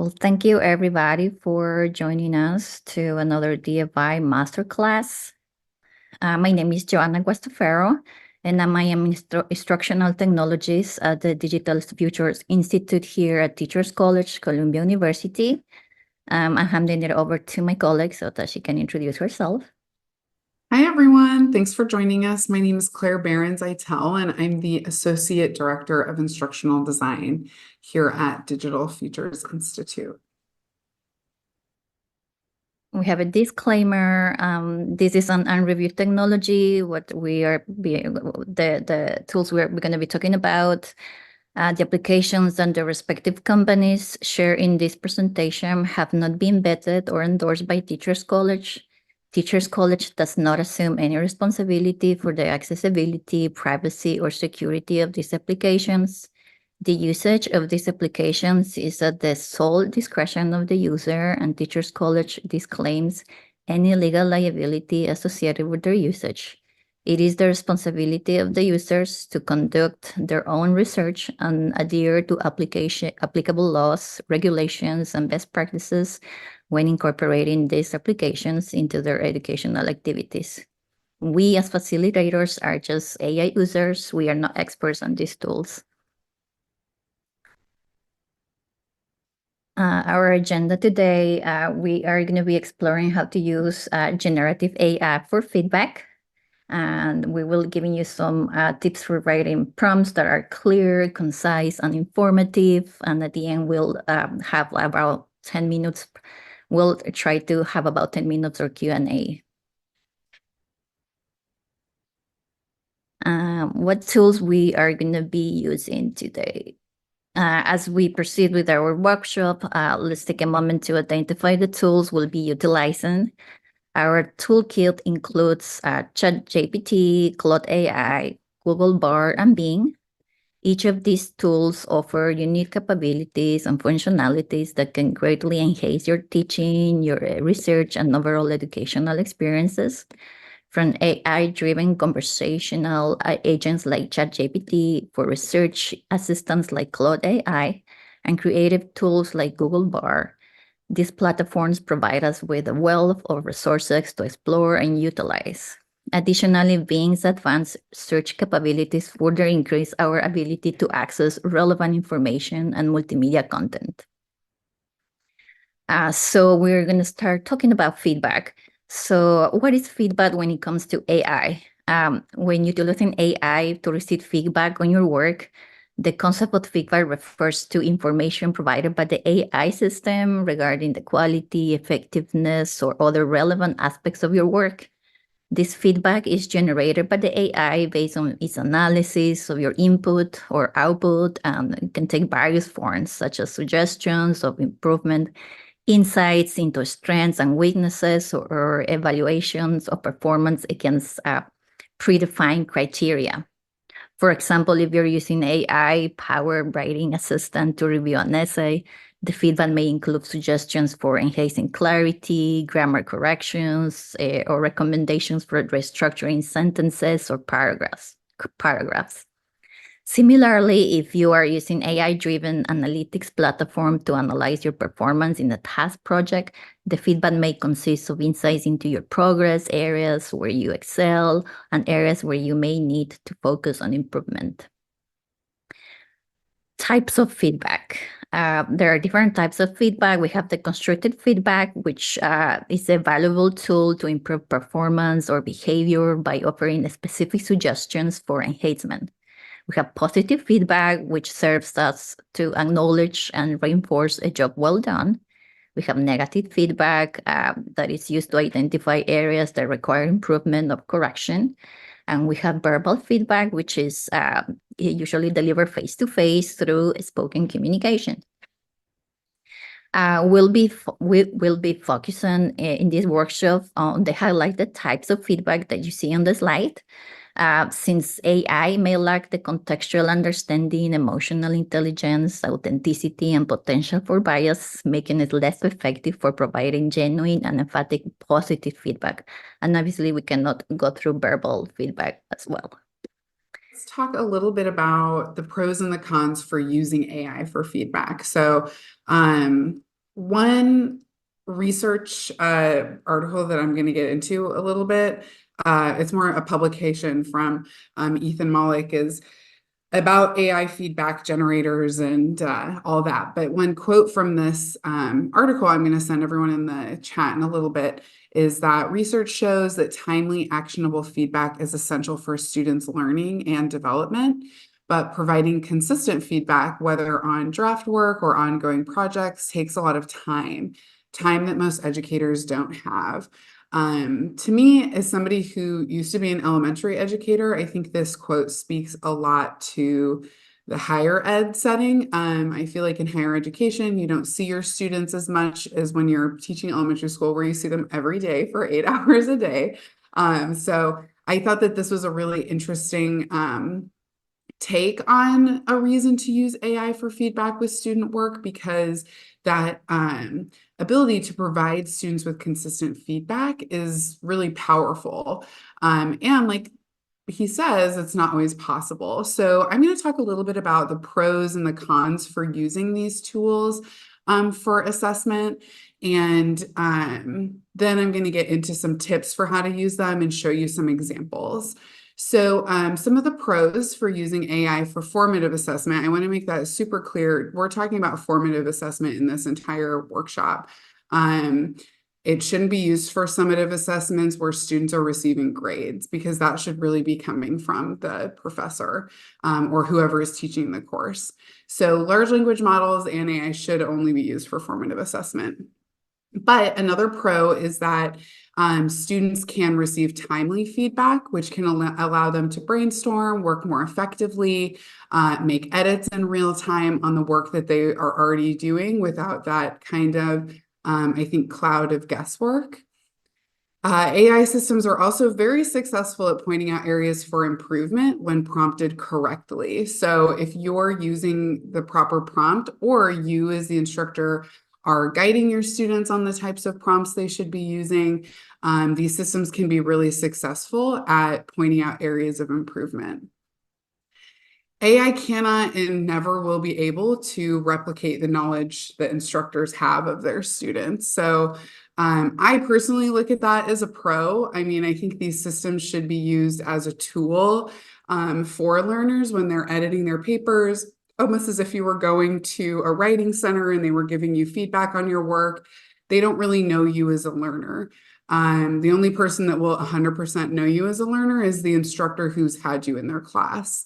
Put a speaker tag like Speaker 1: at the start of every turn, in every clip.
Speaker 1: Well, thank you everybody for joining us to another DFI Masterclass. My name is Joanna Guastafaro, and I am instructional technologist at the Digital Futures Institute here at Teachers College, Columbia University. I'm handing it over to my colleague so that she can introduce herself.
Speaker 2: Hi, everyone. Thanks for joining us. My name is Claire Behrens-Eitel, and I'm the Associate Director of Instructional Design here at Digital Futures Institute.
Speaker 1: We have a disclaimer. This is an unreviewed technology. The tools we're going to be talking about, the applications and the respective companies shared in this presentation have not been vetted or endorsed by Teachers College. Teachers College does not assume any responsibility for the accessibility, privacy, or security of these applications. The usage of these applications is at the sole discretion of the user, and Teachers College disclaims any legal liability associated with their usage. It is the responsibility of the users to conduct their own research and adhere to applicable laws, regulations, and best practices when incorporating these applications into their educational activities. We as facilitators are just AI users. We are not experts on these tools. Our agenda today, we are going to be exploring how to use generative AI for feedback. And we will giving you some tips for writing prompts that are clear, concise, and informative. And at the end, we'll have about 10 minutes. We'll try to have about 10 minutes or Q&A. What tools we are going to be using today? As we proceed with our workshop, let's take a moment to identify the tools we'll be utilizing. Our toolkit includes ChatGPT, Claude AI, Google Bard, and Bing. Each of these tools offer unique capabilities and functionalities that can greatly enhance your teaching, your research, and overall educational experiences. From AI-driven conversational agents like ChatGPT for research assistants like Claude AI and creative tools like Google Bard, these platforms provide us with a wealth of resources to explore and utilize. Additionally, Bing's advanced search capabilities further increase our ability to access relevant information and multimedia content. So we're going to start talking about feedback. So what is feedback when it comes to AI? When utilizing AI to receive feedback on your work, the concept of feedback refers to information provided by the AI system regarding the quality, effectiveness, or other relevant aspects of your work. This feedback is generated by the AI based on its analysis of your input or output, and it can take various forms, such as suggestions of improvement, insights into strengths and weaknesses, or evaluations of performance against predefined criteria. For example, if you're using AI-powered writing assistant to review an essay, the feedback may include suggestions for enhancing clarity, grammar corrections, or recommendations for restructuring sentences or paragraphs. Similarly, if you are using AI-driven analytics platform to analyze your performance in a task project, the feedback may consist of insights into your progress, areas where you excel, and areas where you may need to focus on improvement. Types of feedback. There are different types of feedback. We have the constructed feedback, which is a valuable tool to improve performance or behavior by offering specific suggestions for enhancement. We have positive feedback, which serves us to acknowledge and reinforce a job well done. We have negative feedback that is used to identify areas that require improvement or correction. And we have verbal feedback, which is usually delivered face-to-face through spoken communication. We'll be focusing in this workshop on the highlighted types of feedback that you see on the slide. Since AI may lack the contextual understanding, emotional intelligence, authenticity, and potential for bias, making it less effective for providing genuine and emphatic positive feedback. And obviously, we cannot go through verbal feedback as well.
Speaker 2: Let's talk a little bit about the pros and the cons for using AI for feedback. So One research article that I'm going to get into a little bit, it's more a publication from Ethan Mollick, is about AI feedback generators and all that. But one quote from this article I'm going to send everyone in the chat in a little bit is that research shows that timely, actionable feedback is essential for students' learning and development. But providing consistent feedback, whether on draft work or ongoing projects, takes a lot of time that most educators don't have. To me, as somebody who used to be an elementary educator, I think this quote speaks a lot to the higher ed setting. I feel like in higher education, you don't see your students as much as when you're teaching elementary school, where you see them every day for 8 hours a day. So I thought that this was a really interesting take on a reason to use AI for feedback with student work, because that ability to provide students with consistent feedback is really powerful. And like he says, it's not always possible. So I'm going to talk a little bit about the pros and the cons for using these tools for assessment. And then I'm going to get into some tips for how to use them and show you some examples. So some of the pros for using AI for formative assessment, I want to make that super clear. We're talking about formative assessment in this entire workshop. It shouldn't be used for summative assessments where students are receiving grades, because that should really be coming from the professor or whoever is teaching the course. So large language models and AI should only be used for formative assessment. But another pro is that students can receive timely feedback, which can allow them to brainstorm, work more effectively, make edits in real time on the work that they are already doing without that kind of, I think, cloud of guesswork. AI systems are also very successful at pointing out areas for improvement when prompted correctly. So if you're using the proper prompt, or you as the instructor are guiding your students on the types of prompts they should be using, these systems can be really successful at pointing out areas of improvement. AI cannot and never will be able to replicate the knowledge that instructors have of their students. So I personally look at that as a pro. I mean, I think these systems should be used as a tool for learners when they're editing their papers, almost as if you were going to a writing center and they were giving you feedback on your work. They don't really know you as a learner. The only person that will 100% know you as a learner is the instructor who's had you in their class.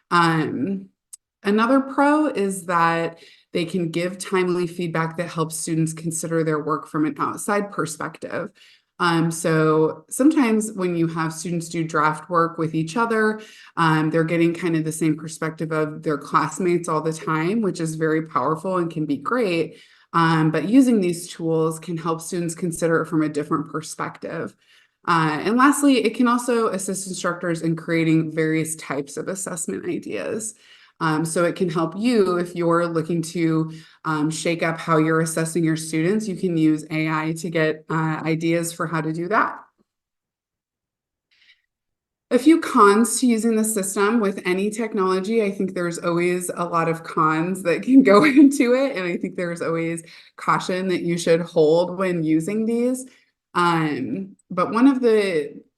Speaker 2: Another pro is that they can give timely feedback that helps students consider their work from an outside perspective. So sometimes when you have students do draft work with each other, they're getting kind of the same perspective of their classmates all the time, which is very powerful and can be great. But using these tools can help students consider it from a different perspective. And lastly, it can also assist instructors in creating various types of assessment ideas. So it can help you if you're looking to shake up how you're assessing your students. You can use AI to get ideas for how to do that. A few cons to using the system with any technology. I think there's always a lot of cons that can go into it. And I think there's always caution that you should hold when using these. But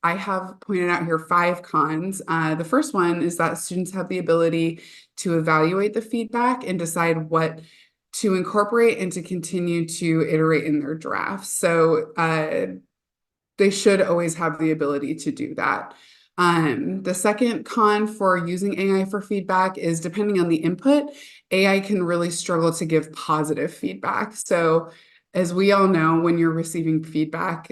Speaker 2: I have pointed out here 5 cons. The first one is that students have the ability to evaluate the feedback and decide what to incorporate and to continue to iterate in their drafts. So they should always have the ability to do that. The second con for using AI for feedback is, depending on the input, AI can really struggle to give positive feedback. So as we all know, when you're receiving feedback,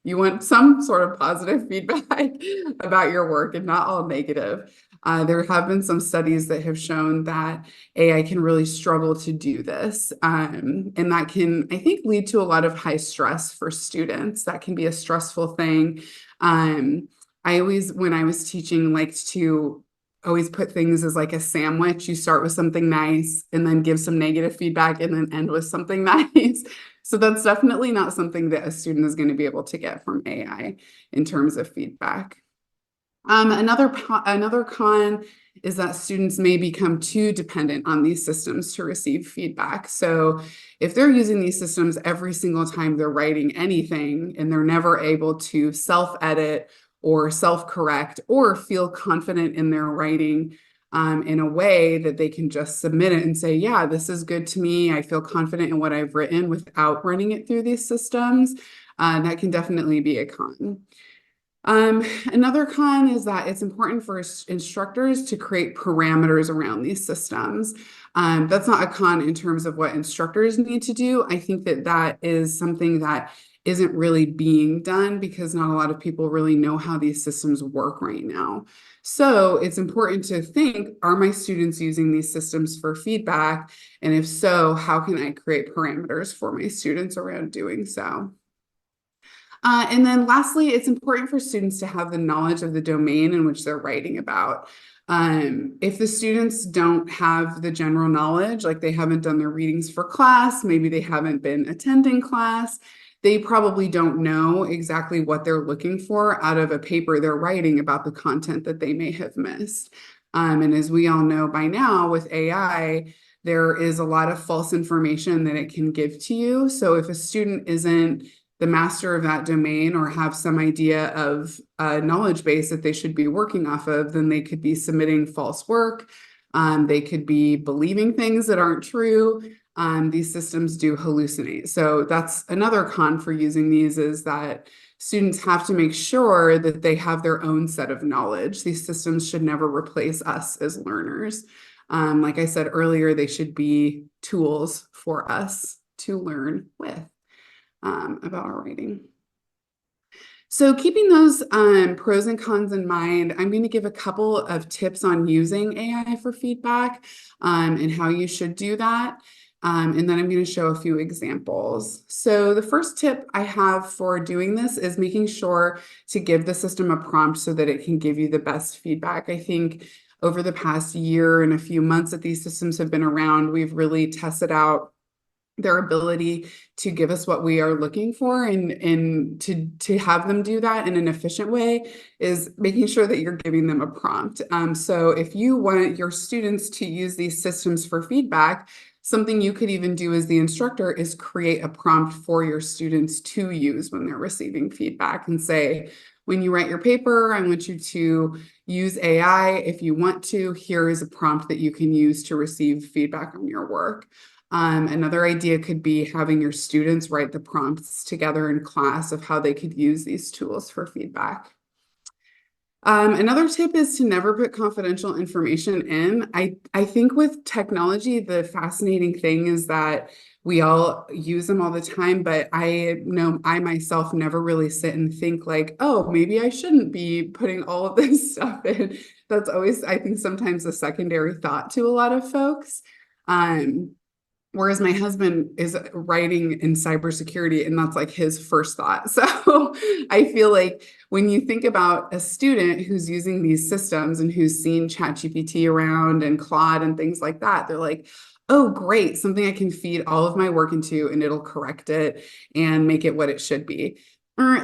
Speaker 2: you want some sort of positive feedback about your work and not all negative. There have been some studies that have shown that AI can really struggle to do this. And that can, I think, lead to a lot of high stress for students. That can be a stressful thing. I always, when I was teaching, liked to always put things as like a sandwich. You start with something nice and then give some negative feedback and then end with something nice. So that's definitely not something that a student is going to be able to get from AI in terms of feedback. Another con is that students may become too dependent on these systems to receive feedback. So if they're using these systems every single time they're writing anything and they're never able to self-edit or self-correct or feel confident in their writing in a way that they can just submit it and say, yeah, this is good to me. I feel confident in what I've written without running it through these systems. That can definitely be a con. Another con is that it's important for instructors to create parameters around these systems. That's not a con in terms of what instructors need to do. I think that that is something that isn't really being done because not a lot of people really know how these systems work right now. So it's important to think, are my students using these systems for feedback? And if so, how can I create parameters for my students around doing so? And then lastly, it's important for students to have the knowledge of the domain in which they're writing about. If the students don't have the general knowledge, like they haven't done their readings for class, maybe they haven't been attending class, they probably don't know exactly what they're looking for out of a paper they're writing about the content that they may have missed. And as we all know by now with AI, there is a lot of false information that it can give to you. So if a student isn't the master of that domain or have some idea of a knowledge base that they should be working off of, then they could be submitting false work. They could be believing things that aren't true. These systems do hallucinate. So that's another con for using these is that students have to make sure that they have their own set of knowledge. These systems should never replace us as learners. Like I said earlier, they should be tools for us to learn with about our writing. So keeping those pros and cons in mind, I'm going to give a couple of tips on using AI for feedback and how you should do that. And then I'm going to show a few examples. So the first tip I have for doing this is making sure to give the system a prompt so that it can give you the best feedback. I think over the past year and a few months that these systems have been around, we've really tested out their ability to give us what we are looking for and to have them do that in an efficient way is making sure that you're giving them a prompt. So if you want your students to use these systems for feedback, something you could even do as the instructor is create a prompt for your students to use when they're receiving feedback and say, when you write your paper, I want you to use AI. If you want to, here is a prompt that you can use to receive feedback on your work. Another idea could be having your students write the prompts together in class of how they could use these tools for feedback. Another tip is to never put confidential information in. I think with technology, the fascinating thing is that we all use them all the time, but I know I myself never really sit and think like, oh, maybe I shouldn't be putting all of this stuff in. That's always, I think, sometimes a secondary thought to a lot of folks. Whereas my husband is writing in cybersecurity, and that's like his first thought. So I feel like when you think about a student who's using these systems and who's seen ChatGPT around and Claude and things like that, they're like, oh, great, something I can feed all of my work into and it'll correct it and make it what it should be.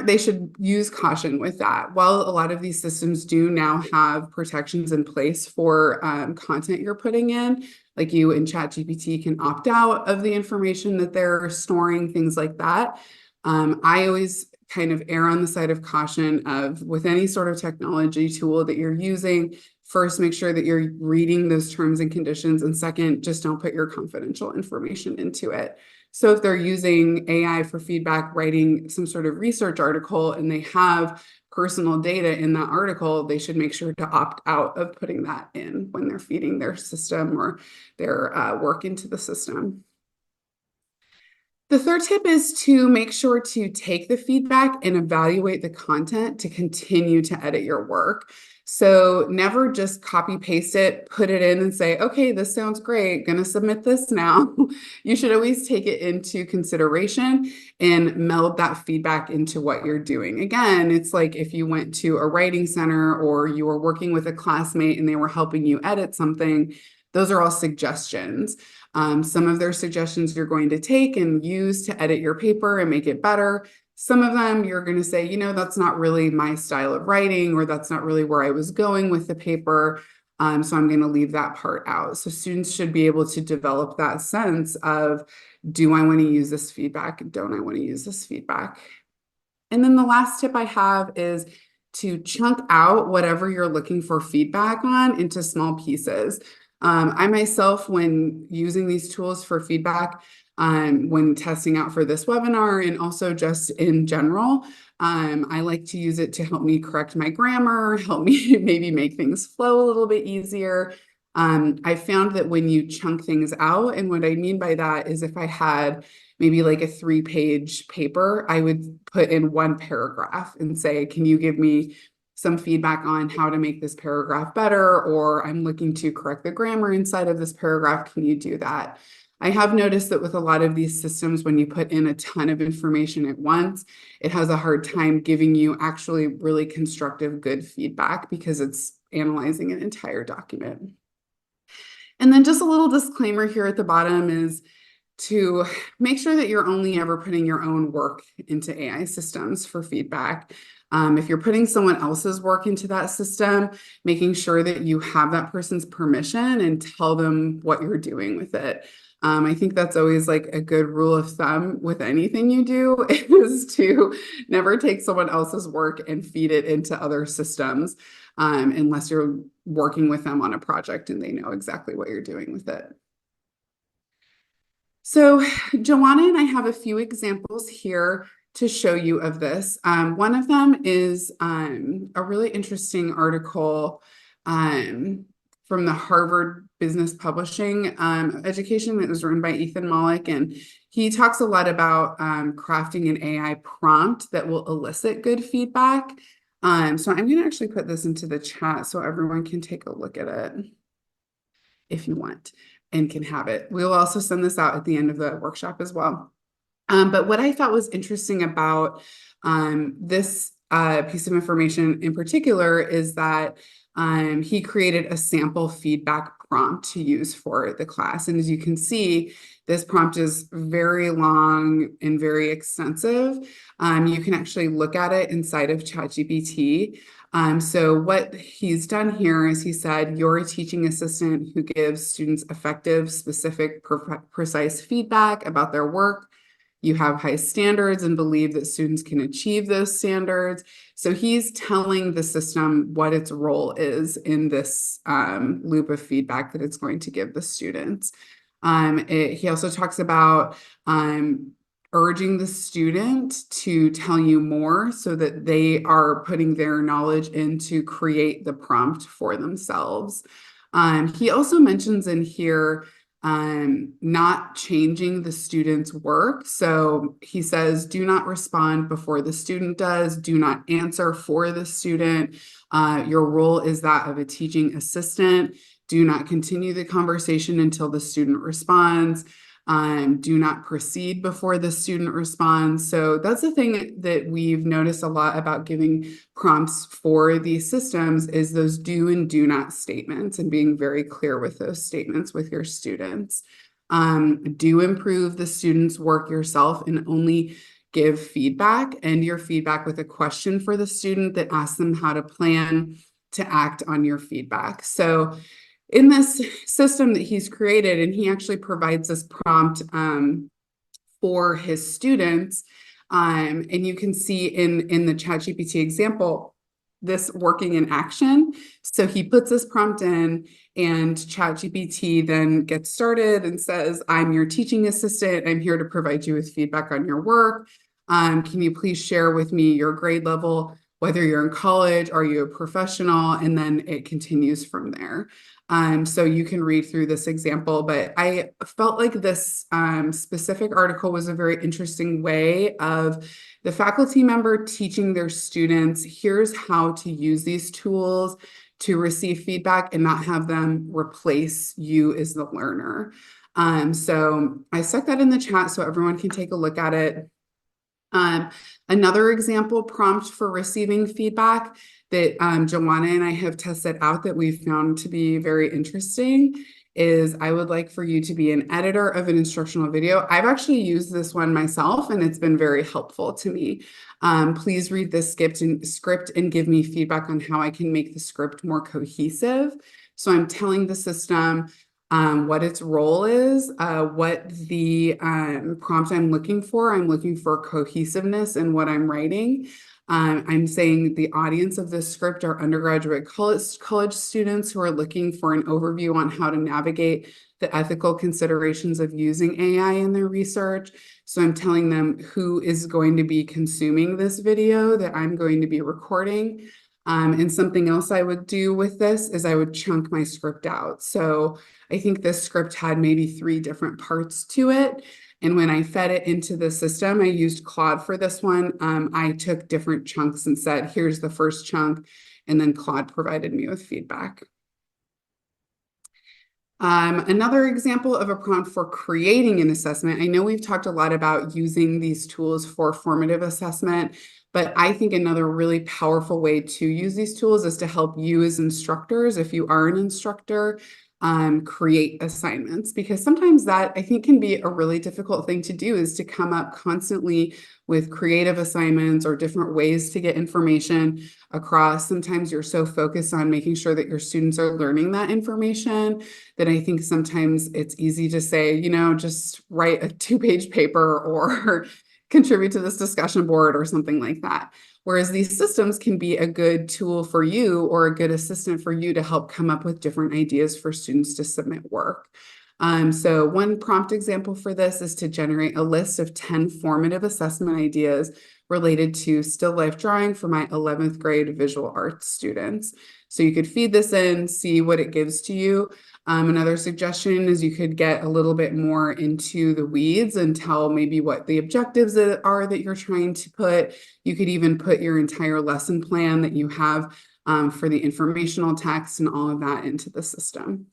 Speaker 2: They should use caution with that. While a lot of these systems do now have protections in place for content you're putting in, like you in ChatGPT can opt out of the information that they're storing, things like that. I always kind of err on the side of caution of with any sort of technology tool that you're using, first, make sure that you're reading those terms and conditions. And second, just don't put your confidential information into it. So if they're using AI for feedback, writing some sort of research article, and they have personal data in that article, they should make sure to opt out of putting that in when they're feeding their system or their work into the system. The third tip is to make sure to take the feedback and evaluate the content to continue to edit your work. So never just copy paste it, put it in and say, okay, this sounds great, gonna submit this now. You should always take it into consideration and meld that feedback into what you're doing. Again, it's like if you went to a writing center or you were working with a classmate and they were helping you edit something, those are all suggestions. Some of their suggestions you're going to take and use to edit your paper and make it better. Some of them you're going to say, you know, that's not really my style of writing, or that's not really where I was going with the paper. So I'm going to leave that part out. So students should be able to develop that sense of, do I want to use this feedback? Don't I want to use this feedback? And then the last tip I have is to chunk out whatever you're looking for feedback on into small pieces. I myself, when using these tools for feedback, when testing out for this webinar and also just in general, I like to use it to help me correct my grammar, help me maybe make things flow a little bit easier. I found that when you chunk things out, and what I mean by that is if I had maybe like a 3-page paper, I would put in one paragraph and say, can you give me some feedback on how to make this paragraph better? Or I'm looking to correct the grammar inside of this paragraph. Can you do that? I have noticed that with a lot of these systems, when you put in a ton of information at once, it has a hard time giving you actually really constructive, good feedback because it's analyzing an entire document. And then just a little disclaimer here at the bottom is to make sure that you're only ever putting your own work into AI systems for feedback. If you're putting someone else's work into that system, making sure that you have that person's permission and tell them what you're doing with it. I think that's always like a good rule of thumb with anything you do is to never take someone else's work and feed it into other systems, unless you're working with them on a project and they know exactly what you're doing with it. So Joanna and I have a few examples here to show you of this. One of them is a really interesting article from the Harvard Business Publishing education that was written by Ethan Mollick. And he talks a lot about crafting an AI prompt that will elicit good feedback. So I'm going to actually put this into the chat so everyone can take a look at it if you want and can have it. We'll also send this out at the end of the workshop as well. But what I thought was interesting about this piece of information in particular is that he created a sample feedback prompt to use for the class. And as you can see, this prompt is very long and very extensive. You can actually look at it inside of ChatGPT. So what he's done here is he said, you're a teaching assistant who gives students effective, specific, precise feedback about their work. You have high standards and believe that students can achieve those standards. So he's telling the system what its role is in this loop of feedback that it's going to give the students. He also talks about urging the student to tell you more so that they are putting their knowledge in to create the prompt for themselves. He also mentions in here not changing the student's work. So he says, do not respond before the student does, do not answer for the student. Your role is that of a teaching assistant. Do not continue the conversation until the student responds. Do not proceed before the student responds. So that's the thing that we've noticed a lot about giving prompts for these systems is those do and do not statements and being very clear with those statements with your students. Do improve the student's work yourself and only give feedback, and your feedback with a question for the student that asks them how to plan to act on your feedback. So in this system that he's created, and he actually provides this prompt for his students, and you can see in the ChatGPT example, this working in action. So he puts this prompt in and ChatGPT then gets started and says, I'm your teaching assistant. I'm here to provide you with feedback on your work. Can you please share with me your grade level, whether you're in college, are you a professional? And then it continues from there. So you can read through this example, but I felt like this specific article was a very interesting way of the faculty member teaching their students, here's how to use these tools to receive feedback and not have them replace you as the learner. So I stuck that in the chat so everyone can take a look at it. Another example prompt for receiving feedback that Joanna and I have tested out that we've found to be very interesting is I would like for you to be an editor of an instructional video. I've actually used this one myself and it's been very helpful to me. Please read this script and give me feedback on how I can make the script more cohesive. So I'm telling the system what its role is, what the prompt I'm looking for. I'm looking for cohesiveness in what I'm writing. I'm saying the audience of this script are undergraduate college students who are looking for an overview on how to navigate the ethical considerations of using AI in their research. So I'm telling them who is going to be consuming this video that I'm going to be recording. And something else I would do with this is I would chunk my script out. So I think this script had maybe 3 different parts to it. And when I fed it into the system, I used Claude for this one. I took different chunks and said, here's the first chunk. And then Claude provided me with feedback. Another example of a prompt for creating an assessment. I know we've talked a lot about using these tools for formative assessment, but I think another really powerful way to use these tools is to help you as instructors, if you are an instructor, create assignments, because sometimes that I think can be a really difficult thing to do, is to come up constantly with creative assignments or different ways to get information across. Sometimes you're so focused on making sure that your students are learning that information that I think sometimes it's easy to say, just write a 2-page paper or contribute to this discussion board or something like that. Whereas these systems can be a good tool for you or a good assistant for you to help come up with different ideas for students to submit work. So one prompt example for this is to generate a list of 10 formative assessment ideas related to still life drawing for my 11th grade visual arts students. So you could feed this in, see what it gives to you. Another suggestion is you could get a little bit more into the weeds and tell maybe what the objectives are that you're trying to put. You could even put your entire lesson plan that you have for the informational text and all of that into the system.